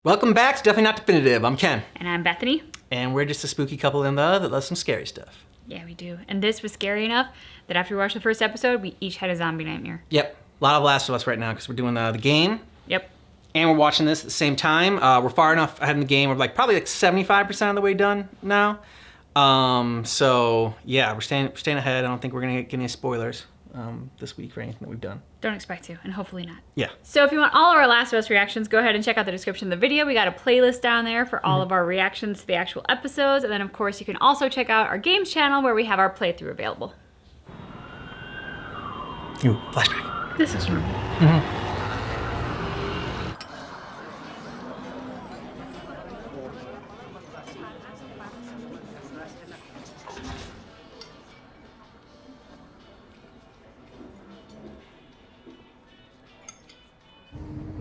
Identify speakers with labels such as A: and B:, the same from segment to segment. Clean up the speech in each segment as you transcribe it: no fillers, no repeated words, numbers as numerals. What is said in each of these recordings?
A: Welcome back to Definitely Not Definitive. I'm Ken.
B: And I'm Bethany.
A: And we're just a spooky couple in love that loves some scary stuff.
B: Yeah, we do. And this was scary enough that after we watched the first episode, we each had a zombie nightmare.
A: Yep. A lot of Last of Us right now because we're doing the game.
B: Yep.
A: And we're watching this at the same time. We're far enough ahead in the game. We're probably 75% of the way done now. So yeah, we're staying ahead. I don't think we're gonna get any spoilers this week or anything that we've done.
B: Don't expect to, and hopefully not.
A: Yeah.
B: So if you want all of our Last of Us reactions, go ahead and check out the description of the video. We got a playlist down there for all of our reactions to the actual episodes. And then of course you can also check out our games channel where we have our playthrough available.
A: Ooh, flashback.
B: This is normal.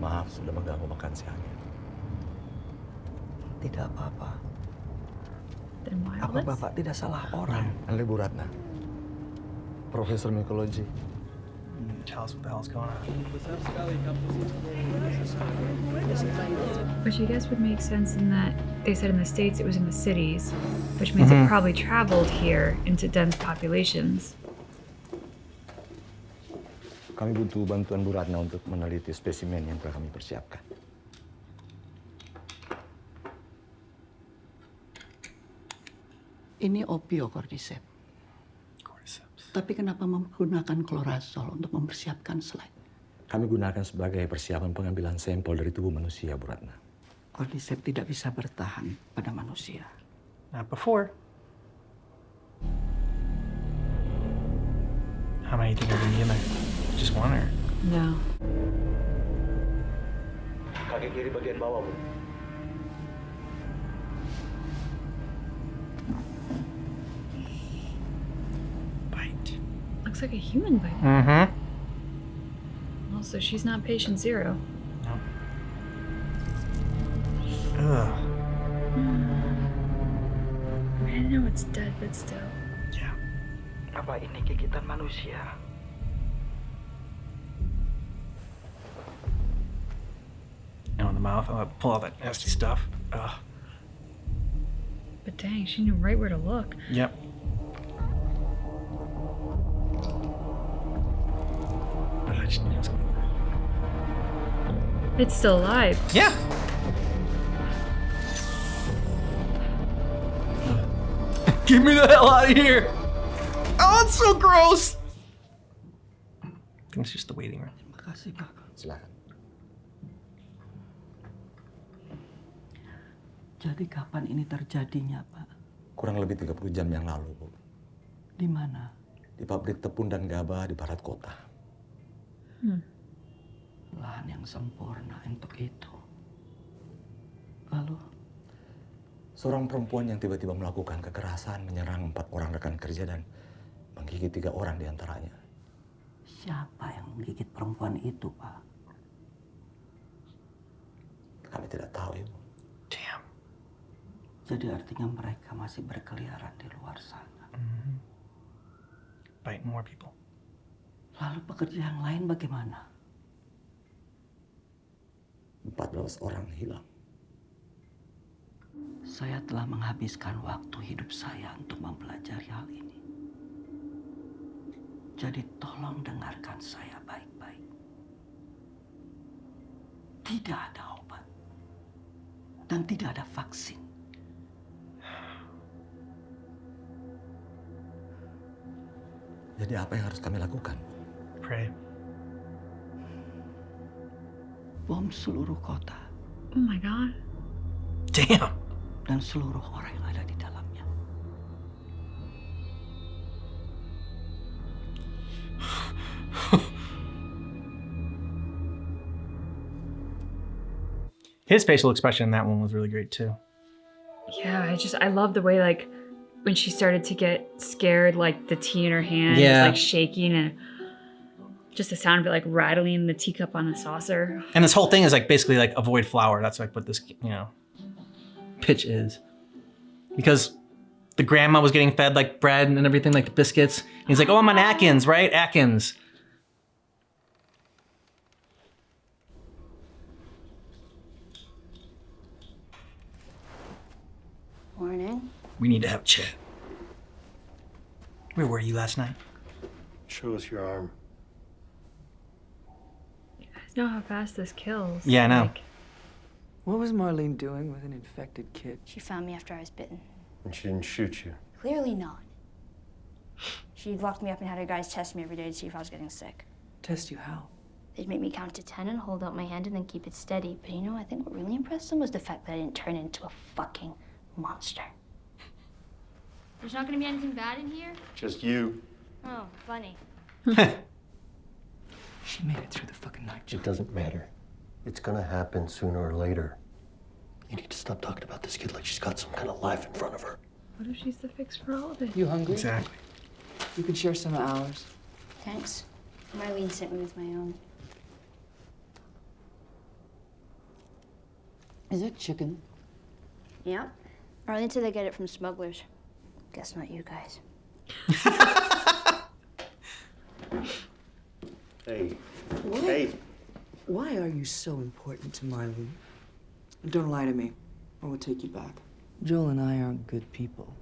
C: Maaf sudah mengganggu makan siangnya.
D: Tidak apa-apa.
B: Then why all
D: Apa
B: this?
D: Bapak tidak salah orang?
C: Anli Bu Ratna, Profesor Mikologi.
A: Tell us what the hell's going on.
B: Which I guess would make sense in that they said in the States it was in the cities, which means it probably traveled here into dense populations.
C: Kami butuh bantuan Bu Ratna untuk meneliti spesimen yang telah kami persiapkan.
D: Ini opiocordyceps. Tapi kenapa menggunakan klorazol untuk mempersiapkan slide?
C: Kami gunakan sebagai persiapan pengambilan sampel dari tubuh manusia, Bu Ratna.
D: Cordyceps tidak bisa bertahan pada manusia.
A: Not before. How many do you think are gonna be in there? Just one or?
B: No.
C: Kaki kiri bagian bawah, Bu.
A: Bite.
B: Looks like a human bite.
A: Mm-hmm.
B: Also, she's not patient zero.
A: No. Ugh.
B: I know it's dead, but still.
A: Yeah.
D: Apa ini gigitan manusia?
A: Now in the mouth, I'll pull all that nasty stuff. Ugh.
B: But dang, she knew right where to look.
A: Yep. I just knew something.
B: It's still alive.
A: Yeah. Get me the hell out of here. Oh, it's so gross. I think it's just the waiting room.
D: Terima kasih, Pak.
C: Silakan.
D: Jadi kapan ini terjadinya, Pak?
C: Kurang lebih 30 jam yang lalu, Bu.
D: Di mana?
C: Di pabrik tepung dan gabah di barat kota.
D: Lahan yang sempurna untuk itu. Lalu,
C: Seorang perempuan yang tiba-tiba melakukan kekerasan menyerang 4 orang rekan kerja dan menggigit 3 orang diantaranya.
D: siapa yang menggigit perempuan itu, Pak?
C: Kami tidak tahu, Ibu.
A: Damn.
D: Jadi artinya mereka masih berkeliaran di luar sana.
A: Bite more people.
D: Lalu pekerja yang lain bagaimana?
C: 14 orang hilang.
D: Saya telah menghabiskan waktu hidup saya untuk mempelajari hal ini. Jadi tolong dengarkan saya baik-baik. Tidak ada obat. Dan tidak ada vaksin.
C: Jadi apa yang harus kami lakukan?
A: Pray.
D: Bom seluruh kota
B: Oh my god.
A: Damn.
D: dan seluruh orang yang ada di dalamnya.
A: His facial expression in that one was really great too.
B: Yeah, I love the way, like, when she started to get scared, like the tea in her hand
A: Yeah.
B: was like shaking, and just the sound of it like rattling the teacup on the saucer.
A: And this whole thing is like basically like avoid flour. That's like what this, pitch is. Because the grandma was getting fed like bread and everything, like the biscuits. And he's like, oh, I'm on Atkins, right? Atkins. We need to have a chat. Where were you last night?
E: Show us your arm.
B: You guys know how fast this kills.
A: Yeah, I know.
F: What was Marlene doing with an infected kid?
G: She found me after I was bitten.
E: And she didn't shoot you.
G: Clearly not. She locked me up and had her guys test me every day to see if I was getting sick.
F: Test you how?
G: They'd make me count to 10 and hold out my hand and then keep it steady. But you know, I think what really impressed them was the fact that I didn't turn into a fucking monster. There's not gonna be anything bad in here?
E: Just you.
G: Oh, funny.
F: She made it through the fucking night.
E: It doesn't matter. It's gonna happen sooner or later. You need to stop talking about this kid like she's got some kind of life in front of her.
B: What if she's the fix for all of it?
F: You hungry?
A: Exactly.
F: You can share some of ours.
G: Thanks. Marlene sent me with my own.
F: Is that chicken?
G: Yeah. Marlene said they get it from smugglers. Guess not you guys.
E: Hey.
F: What?
E: Hey.
F: Why are you so important to Marlene? Don't lie to me, or we'll take you back. Joel and I aren't good people.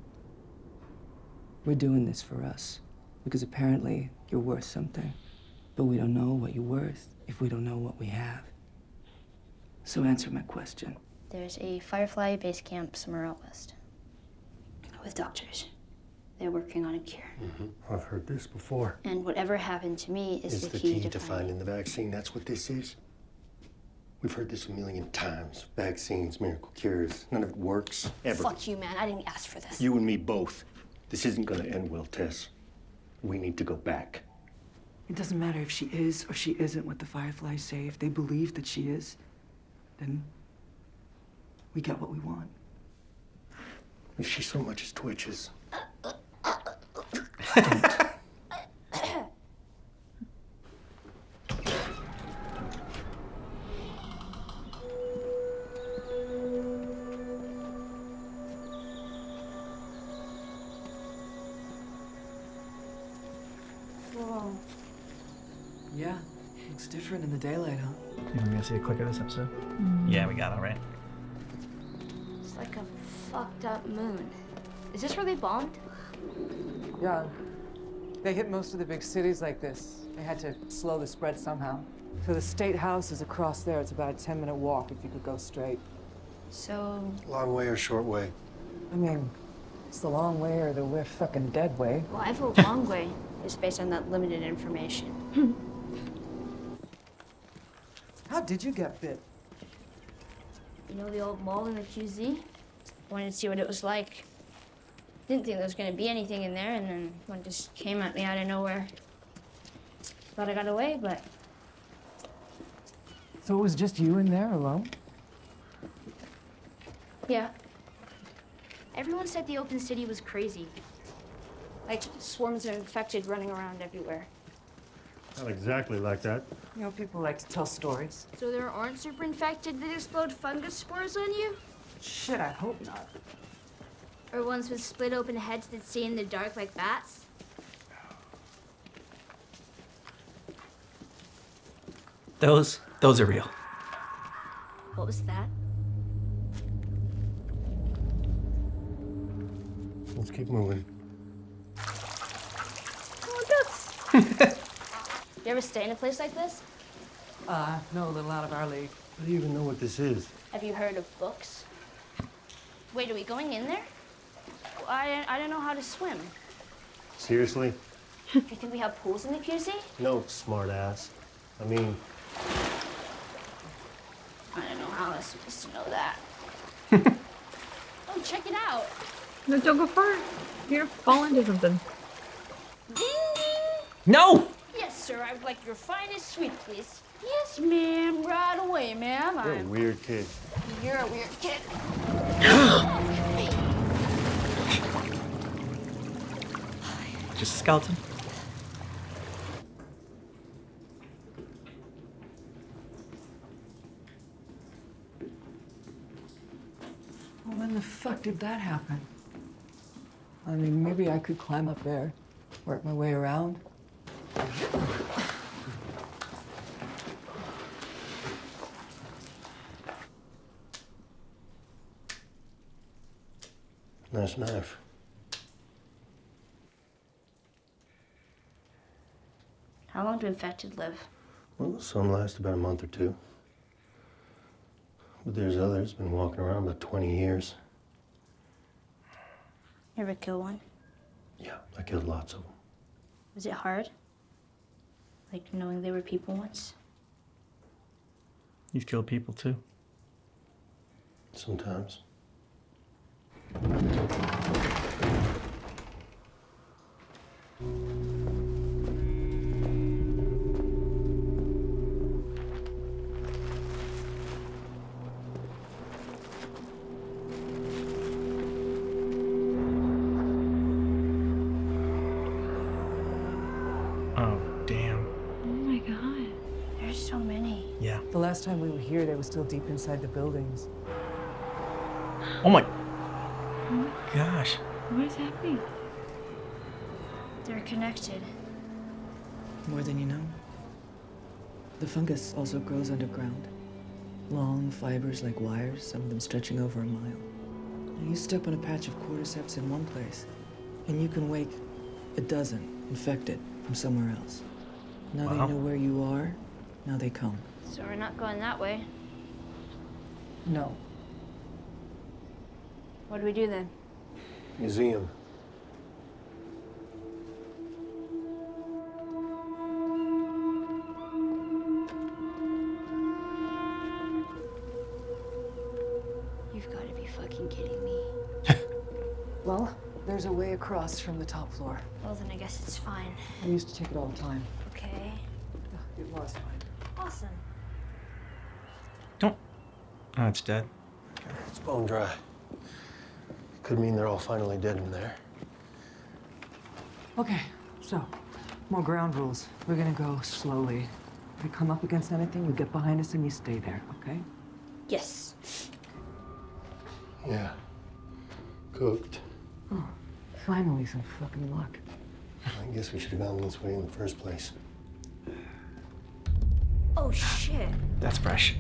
F: We're doing this for us, because apparently you're worth something. But we don't know what you're worth if we don't know what we have. So answer my question.
G: There's a Firefly base camp somewhere out west. With doctors. They're working on a cure.
E: I've heard this before.
G: And whatever happened to me is
E: It's
G: the key to
E: finding the vaccine. That's what this is. We've heard this a million times. Vaccines, miracle cures. None of it works. Ever.
G: Fuck you, man. I didn't ask for this.
E: You and me both. This isn't gonna end well, Tess. We need to go back.
F: It doesn't matter if she is or she isn't what the Fireflies say. If they believe that she is, then we got what we want.
E: If she so much as twitches.
G: Whoa.
F: Yeah, looks different in the daylight, huh?
A: You want me to see a clip of this episode? Yeah, we got it, right?
G: It's like a fucked up moon. Is this where they bombed?
F: Yeah. They hit most of the big cities like this. They had to slow the spread somehow. So the State House is across there. It's about a 10-minute walk if you could go straight.
G: So,
E: Long way or short way?
F: I mean, it's the long way or the we're fucking dead way.
G: well, I vote long way, just based on that limited information.
F: How did you get bit?
G: You know the old mall in the QZ? Wanted to see what it was like. Didn't think there was gonna be anything in there, and then one just came at me out of nowhere. Thought I got away, but
F: So it was just you in there alone?
G: yeah. Everyone said the open city was crazy. Like swarms of infected running around everywhere.
E: Not exactly like that.
F: You know, people like to tell stories.
G: So there aren't super infected that explode fungus spores on you?
F: Shit, I hope not.
G: Or ones with split open heads that see in the dark like bats?
A: Those are real.
G: What was that?
E: Let's keep moving.
G: Oh, ducks! You ever stay in a place like this?
F: No, a little out of our league.
E: How do you even know what this is?
G: Have you heard of books? Wait, are we going in there? I don't know how to swim.
E: Seriously?
G: You think we have pools in the QZ?
E: No, smart ass. I mean,
G: I don't know how I was supposed to know that. Oh, check it out.
B: No, don't go far. You're gonna fall into something.
G: Ding ding.
A: No!
G: Yes, sir. I would like your finest sweet, please. Yes, ma'am. Right away, ma'am.
E: you're a weird kid.
G: You're a weird kid.
A: Just a skeleton.
F: Well, when the fuck did that happen? I mean, maybe I could climb up there, work my way around.
E: Nice knife.
G: How long do infected live?
E: Well, some last about a month or two. But there's others been walking around about 20 years.
G: You ever kill one?
E: Yeah, I killed lots of them.
G: Was it hard? Like knowing they were people once?
A: You've killed people too.
E: Sometimes.
A: Oh, damn.
B: Oh my god.
G: There's so many.
A: Yeah.
F: The last time we were here, they were still deep inside the buildings.
A: Oh my gosh.
B: What is happening?
G: They're connected.
F: More than you know. The fungus also grows underground. Long fibers like wires, some of them stretching over a mile. You step on a patch of cordyceps in one place, and you can wake a dozen infected from somewhere else. Now
A: Wow.
F: they know where you are, now they come.
G: So we're not going that way.
F: No.
G: What do we do then?
E: Museum.
G: You've got to be fucking kidding me.
F: Well, there's a way across from the top floor.
G: Well, then I guess it's fine.
F: I used to take it all the time.
G: Okay.
F: It was fine.
G: Awesome.
A: Don't. Oh, it's dead.
E: It's bone dry. Could mean they're all finally dead in there.
F: Okay, so, more ground rules. We're gonna go slowly. If we come up against anything, you get behind us and you stay there, okay?
G: Yes.
E: Yeah. Cooked.
F: Finally, some fucking luck.
E: I guess we should have gone this way in the first place.
G: Oh shit.
A: That's fresh.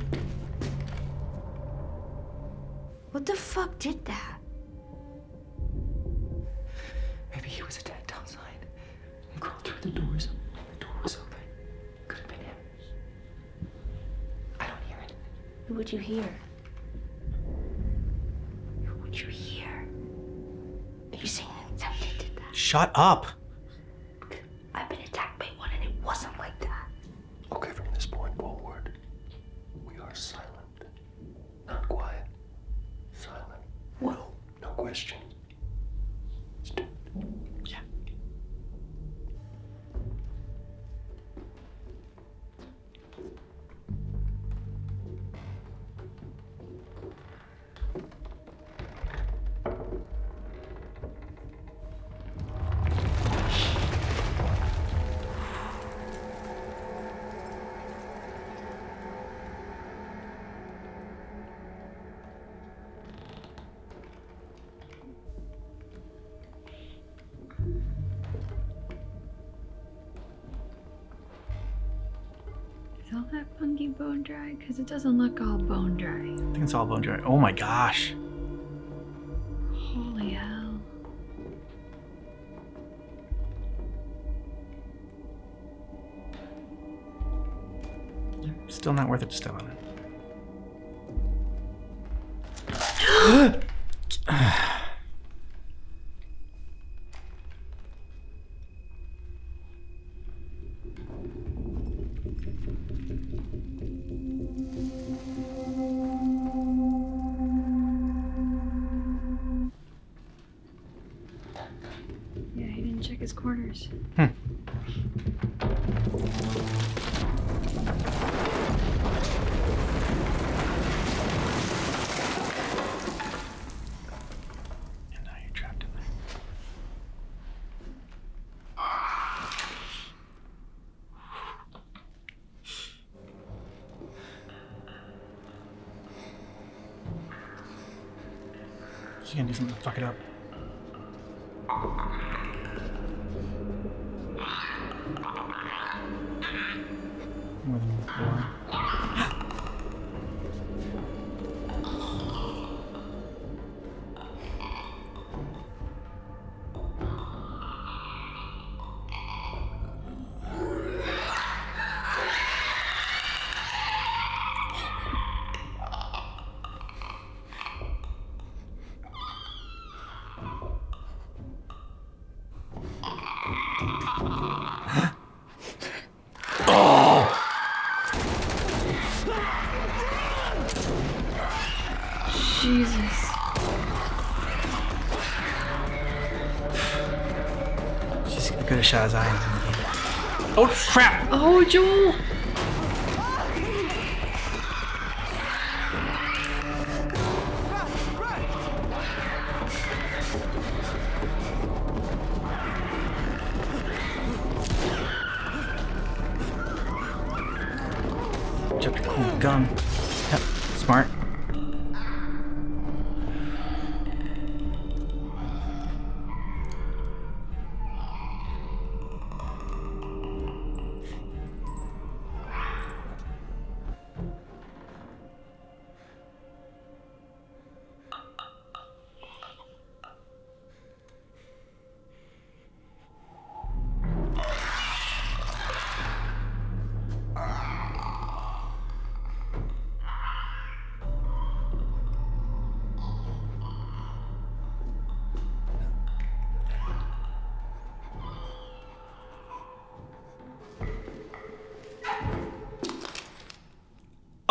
G: What the fuck did that?
F: Maybe he was attacked outside. He crawled through the doors. The door was open. Could have been him. I don't hear it.
G: Who would you hear?
F: Who would you hear?
G: Are you saying something did that?
A: Shut up.
G: I've been attacked by one and it wasn't like that.
E: Okay, from this point forward, we are silent. Not quiet. Silent.
G: Whoa.
E: No question. Let's do it.
A: Yeah.
B: Is all that fungi bone dry? Because it doesn't look all bone dry.
A: I think it's all bone dry. Oh my gosh.
B: Holy hell.
A: Still not worth it to step on it.
B: Yeah, he didn't check his corners.
A: And now you're trapped in there. She's gonna do something to fuck it up. More than before.
B: Jesus.
A: She's as good a shot as I am. Oh crap!
B: Oh, Joel.
A: Drop your cool gun. Yep, smart.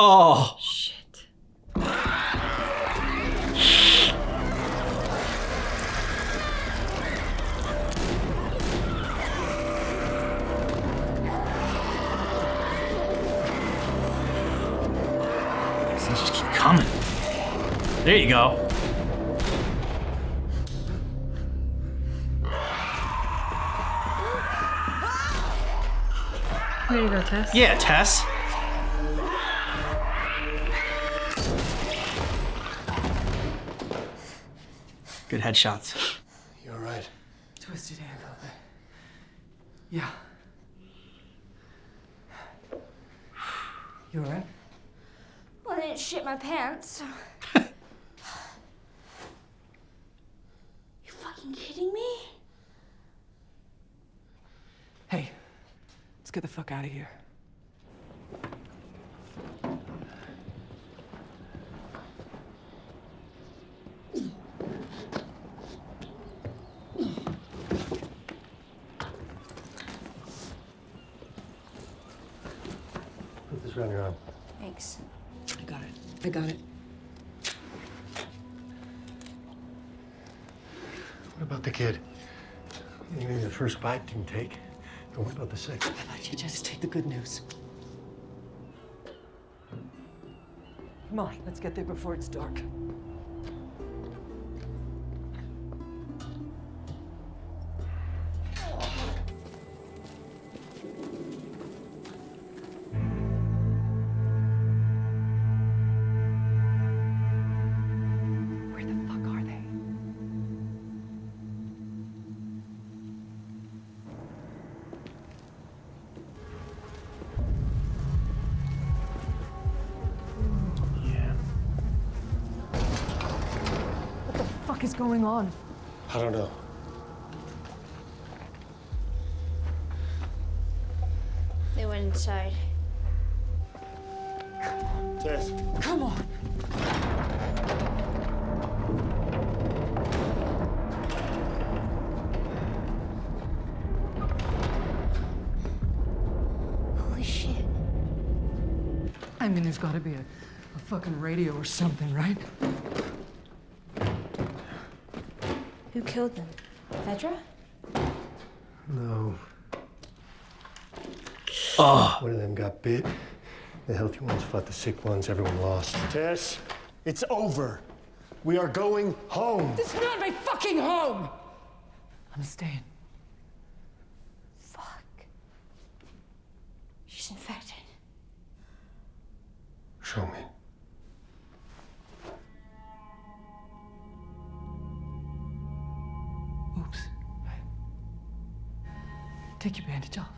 A: Oh.
B: Shit.
A: These just keep coming. There you go.
B: Way to go, Tess.
A: Yeah, Tess. Good headshots.
E: You all right?
F: Twisted ankle. Yeah. You alright?
G: Well, I didn't shit my pants, so. You fucking kidding me?
F: Hey, let's get the fuck out of here.
E: Put this around your arm.
G: Thanks.
F: I got it.
E: What about the kid? Maybe the first bite didn't take. Don't worry about the second.
F: How about you just take the good news? Come on, let's get there before it's dark. Where the fuck are they?
A: Yeah.
F: What the fuck is going on?
E: I don't know.
G: They went inside.
E: Tess.
F: Come on.
G: Holy shit.
F: I mean, there's gotta be a fucking radio or something, right?
G: Who killed them? Petra?
E: No.
A: Oh.
E: One of them got bit. The healthy ones fought the sick ones. Everyone lost. Tess, it's over. We are going home.
F: This is not my fucking home! I'm staying.
G: Fuck. She's infected.
E: Show me.
F: Oops. Take your bandage off.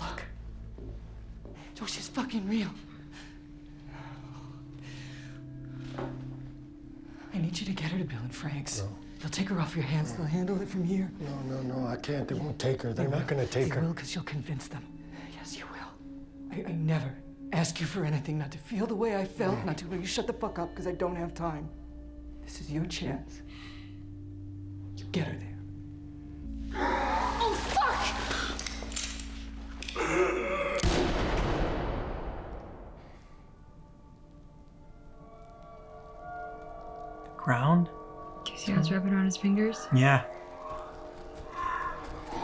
F: Look. Josh is fucking real. I need you to get her to Bill and Frank's.
E: No.
F: They'll take her off your hands. They'll handle it from here.
E: No, I can't. They won't take her. They're not gonna take her.
F: They will, because you'll convince them. Yes, you will. I never ask you for anything, not to feel the way I felt, not to will you shut the fuck up, because I don't have time. This is your chance. You get her there.
G: Oh,
A: ground.
B: Do you see how it's wrapping around his fingers?
A: Yeah.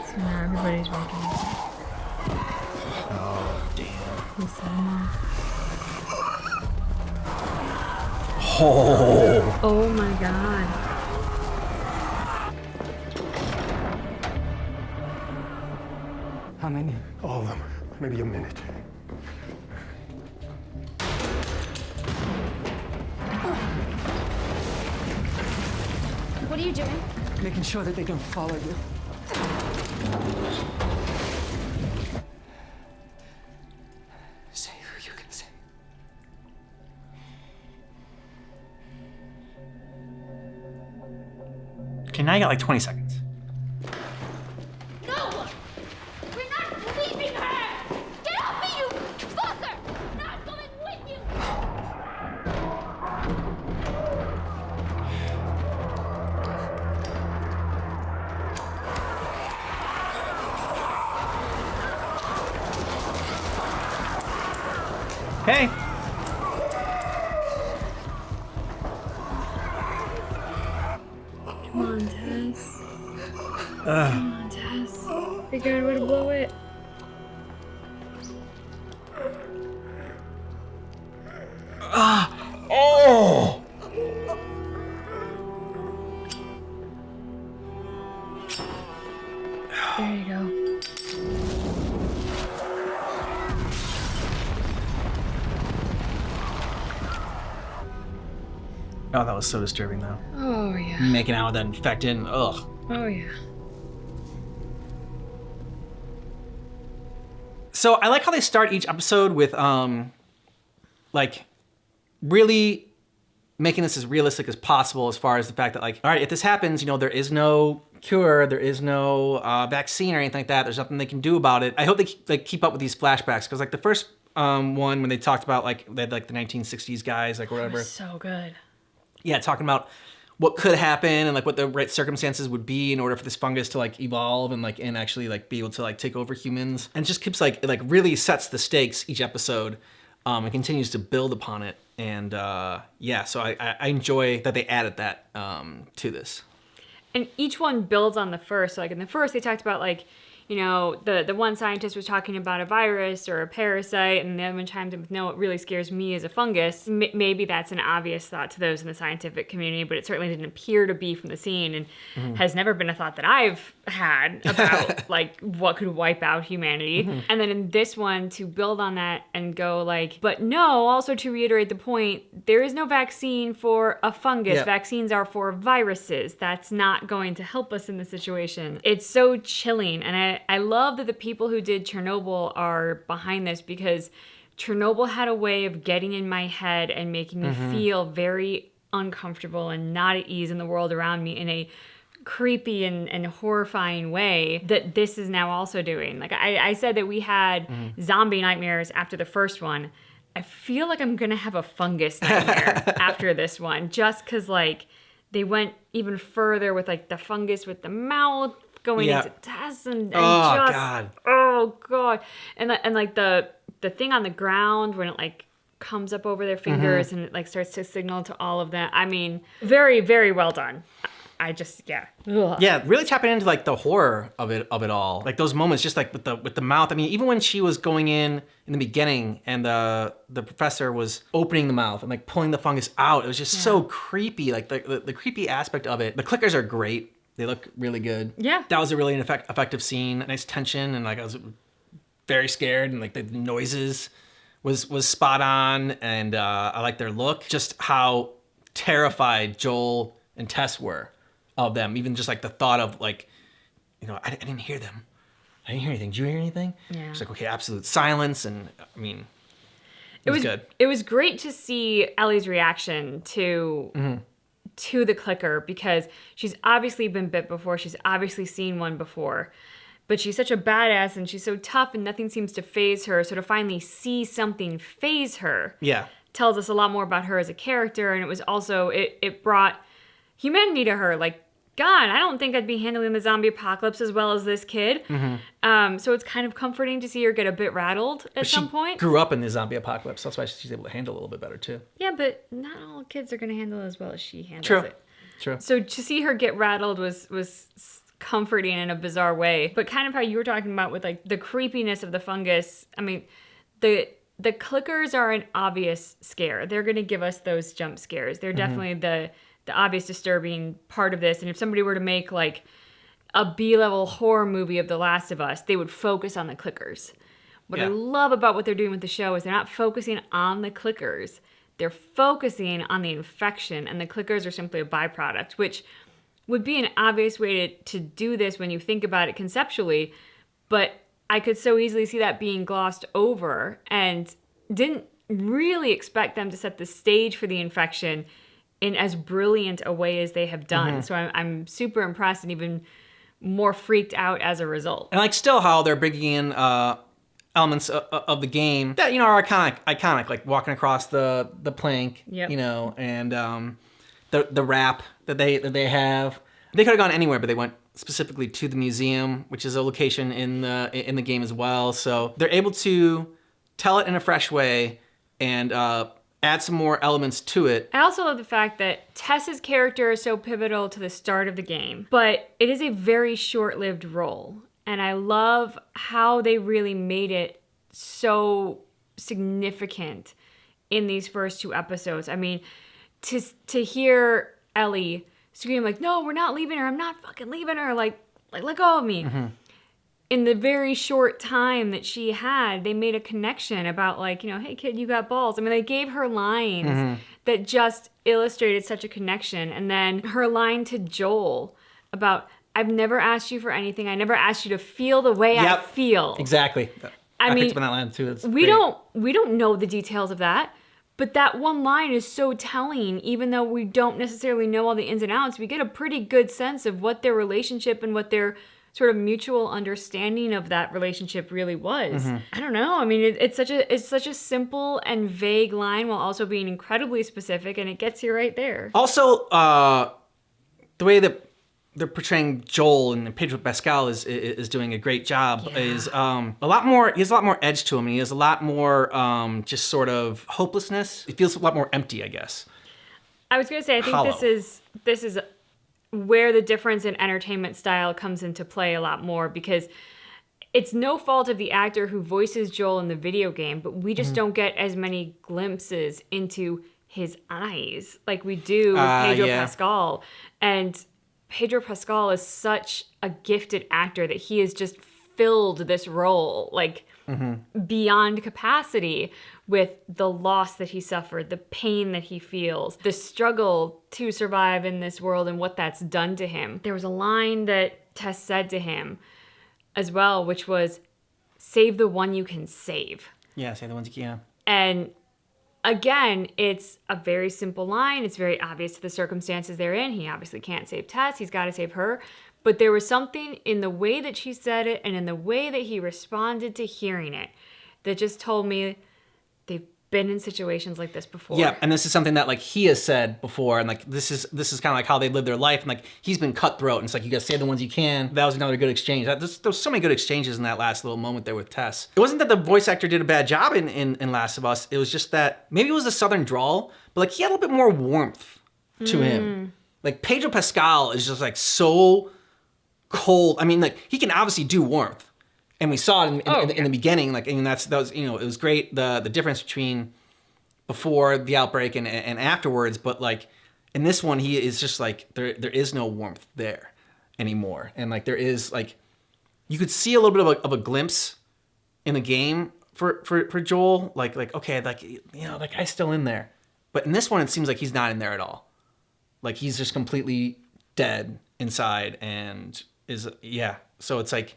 B: So now everybody's walking.
A: Oh, damn.
B: He set him off.
A: Oh.
B: Oh my god.
F: How many?
E: All of them. Maybe a minute.
G: What are you doing?
F: Making sure that they don't follow you. Say who you can say.
A: Okay, now you got like 20 seconds.
G: No! We're not leaving her! Get off me, you fucker! I'm not going with you!
A: Hey.
B: Come on, Tess. Come on, Tess. Figure out a way to blow it.
A: Oh.
B: There you go.
A: Oh, that was so disturbing, though.
B: Oh yeah.
A: Making out with that infected. Ugh.
B: Oh yeah.
A: So I like how they start each episode with like really making this as realistic as possible, as far as the fact that, like, all right, if this happens, you know, there is no cure, there is no vaccine or anything like that. There's nothing they can do about it. I hope they keep up with these flashbacks, because like the first one, when they talked about like they had like the 1960s guys, like whatever.
B: So good.
A: Yeah, talking about what could happen and like what the right circumstances would be in order for this fungus to like evolve and actually like be able to like take over humans. And it just keeps like, it like really sets the stakes each episode and continues to build upon it. And yeah, so I enjoy that they added that to this.
B: And each one builds on the first. So like in the first, they talked about like, you know, the one scientist was talking about a virus or a parasite, and the other one chimed in with, no, what really scares me is a fungus. Maybe that's an obvious thought to those in the scientific community, but it certainly didn't appear to be from the scene, and has never been a thought that I've had about like what could wipe out humanity. And then in this one, to build on that and go like, but no, also to reiterate the point, there is no vaccine for a fungus.
A: Yep.
B: Vaccines are for viruses. That's not going to help us in this situation. It's so chilling, and I love that the people who did Chernobyl are behind this, because Chernobyl had a way of getting in my head and making me feel very uncomfortable and not at ease in the world around me in a creepy and horrifying way that this is now also doing. Like I said that we had zombie nightmares after the first one. I feel like I'm gonna have a fungus nightmare after this one, just because like they went even further with like the fungus with the mouth going into tests and
A: Oh,
B: just
A: God.
B: oh god, and like the thing on the ground when it like comes up over their fingers and it like starts to signal to all of them. I mean, very, very well done. I just Ugh.
A: Yeah, really tapping into like the horror of it all. Like those moments, just like with the mouth. I mean, even when she was going in the beginning and the professor was opening the mouth and like pulling the fungus out, it was just so creepy. Like the creepy aspect of it. The clickers are great. They look really good.
B: Yeah.
A: That was a really effective scene. Nice tension, and like I was very scared, and like the noises was spot on, and I like their look. Just how terrified Joel and Tess were of them. Even just like the thought of like, you know, I didn't hear them. I didn't hear anything. Did you hear anything?
B: Yeah.
A: It's like, okay, absolute silence, and I mean, it was good.
B: It was great to see Ellie's reaction to the clicker, because she's obviously been bit before. She's obviously seen one before. But she's such a badass and she's so tough and nothing seems to faze her. So to finally see something faze her tells us a lot more about her as a character. And it was also, it brought humanity to her. Like, God, I don't think I'd be handling the zombie apocalypse as well as this kid. So it's kind of comforting to see her get a bit rattled at some point.
A: Grew up in the zombie apocalypse. That's why she's able to handle it a little bit better too.
B: Yeah, but not all kids are going to handle it as well as she handles
A: True.
B: it.
A: True.
B: So to see her get rattled was comforting in a bizarre way. But kind of how you were talking about with like the creepiness of the fungus. I mean, the clickers are an obvious scare. They're going to give us those jump scares. They're definitely the obvious disturbing part of this. And if somebody were to make like a B-level horror movie of The Last of Us, they would focus on the clickers. What I love about what they're doing with the show is they're not focusing on the clickers. They're focusing on the infection, and the clickers are simply a byproduct, which would be an obvious way to do this when you think about it conceptually, but I could so easily see that being glossed over and didn't really expect them to set the stage for the infection in as brilliant a way as they have done. So I'm super impressed and even more freaked out as a result.
A: And like still how they're bringing in elements of the game that, you know, are iconic, like walking across the plank,
B: Yep.
A: you know, and the rap that they have. They could have gone anywhere, but they went specifically to the museum, which is a location in the game as well. So they're able to tell it in a fresh way and add some more elements to it.
B: I also love the fact that Tess's character is so pivotal to the start of the game, but it is a very short-lived role. And I love how they really made it so significant in these first 2 episodes. I mean, to hear Ellie scream like, "No, we're not leaving her. I'm not fucking leaving her. Like let go of me." In the very short time that she had, they made a connection about like, you know, "Hey kid, you got balls." I mean, they gave her lines that just illustrated such a connection. And then her line to Joel about, "I've never asked you for anything. I never asked you to feel the way I feel."
A: Exactly.
B: I mean,
A: picked up on that line too. It's
B: we
A: great.
B: don't know the details of that, but that one line is so telling. Even though we don't necessarily know all the ins and outs, we get a pretty good sense of what their relationship and what their sort of mutual understanding of that relationship really was. I don't know. I mean, it's such a simple and vague line while also being incredibly specific, and it gets you right there.
A: Also, the way that they're portraying Joel and Pedro Pascal is doing a great job. Is a lot more. He has a lot more edge to him, and he has a lot more just sort of hopelessness. It feels a lot more empty, I guess.
B: I was gonna say, I think
A: Hollow.
B: this is where the difference in entertainment style comes into play a lot more, because it's no fault of the actor who voices Joel in the video game, but we just don't get as many glimpses into his eyes like we do with Pedro Pascal. And Pedro Pascal is such a gifted actor that he has just filled this role like beyond capacity with the loss that he suffered, the pain that he feels, the struggle to survive in this world and what that's done to him. There was a line that Tess said to him as well, which was, "Save the one you can save."
A: Yeah, say the ones you can.
B: And again, it's a very simple line. It's very obvious to the circumstances they're in. He obviously can't save Tess. He's got to save her. But there was something in the way that she said it and in the way that he responded to hearing it that just told me they've been in situations like this before.
A: Yeah, and this is something that like he has said before, and like this is kind of like how they live their life, and like he's been cutthroat, and it's like you gotta say the ones you can. That was another good exchange. There was so many good exchanges in that last little moment there with Tess. It wasn't that the voice actor did a bad job in Last of Us. It was just that maybe it was a southern drawl, but like he had a little bit more warmth to him. Like Pedro Pascal is just like so cold. I mean, like he can obviously do warmth. And we saw it in the beginning, like, and that was, you know, it was great, the difference between before the outbreak and afterwards, but like in this one, he is just like, there is no warmth there anymore. And like there is like, you could see a little bit of a glimpse in the game for Joel, like, okay, like, you know, that guy's still in there. But in this one, it seems like he's not in there at all. Like he's just completely dead inside and so it's like,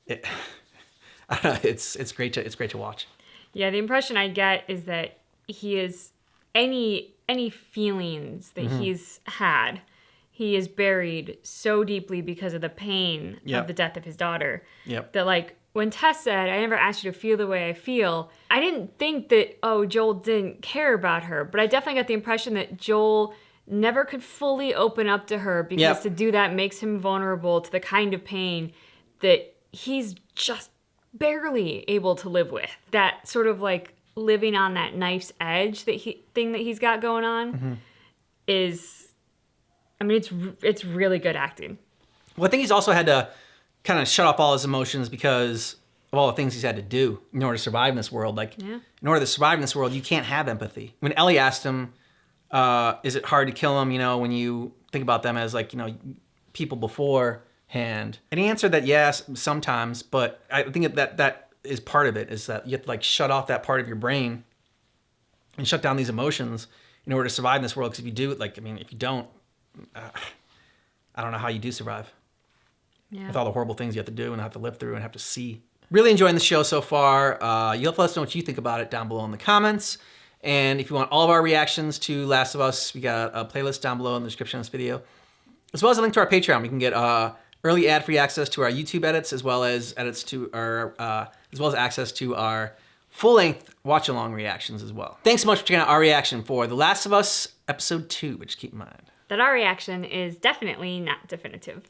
A: I don't know. It's great to watch.
B: Yeah, the impression I get is that he is any feelings that he's had, he is buried so deeply because of the pain of the death of his daughter.
A: Yep.
B: That like when Tess said, "I never asked you to feel the way I feel," I didn't think that Joel didn't care about her, but I definitely got the impression that Joel never could fully open up to her because
A: Yep.
B: to do that makes him vulnerable to the kind of pain that he's just barely able to live with. That sort of like living on that knife's edge that he's got going on is, I mean, it's really good acting.
A: Well, I think he's also had to kind of shut off all his emotions because of all the things he's had to do in order to survive in this world. Like,
B: Yeah.
A: in order to survive in this world, you can't have empathy. When Ellie asked him, is it hard to kill him, when you think about them as like, people beforehand? And he answered that yes, sometimes, but I think that is part of it, is that you have to like shut off that part of your brain and shut down these emotions in order to survive in this world. Because if you do, if you don't, I don't know how you do survive.
B: Yeah.
A: With all the horrible things you have to do and have to live through and have to see. Really enjoying the show so far. You'll let us know what you think about it down below in the comments. And if you want all of our reactions to Last of Us, we got a playlist down below in the description of this video, as well as a link to our Patreon. You can get early ad-free access to our YouTube edits, as well as access to our full-length watch-along reactions as well. Thanks so much for checking out our reaction for The Last of Us Episode 2, but just keep in mind
B: That our reaction is definitely not definitive.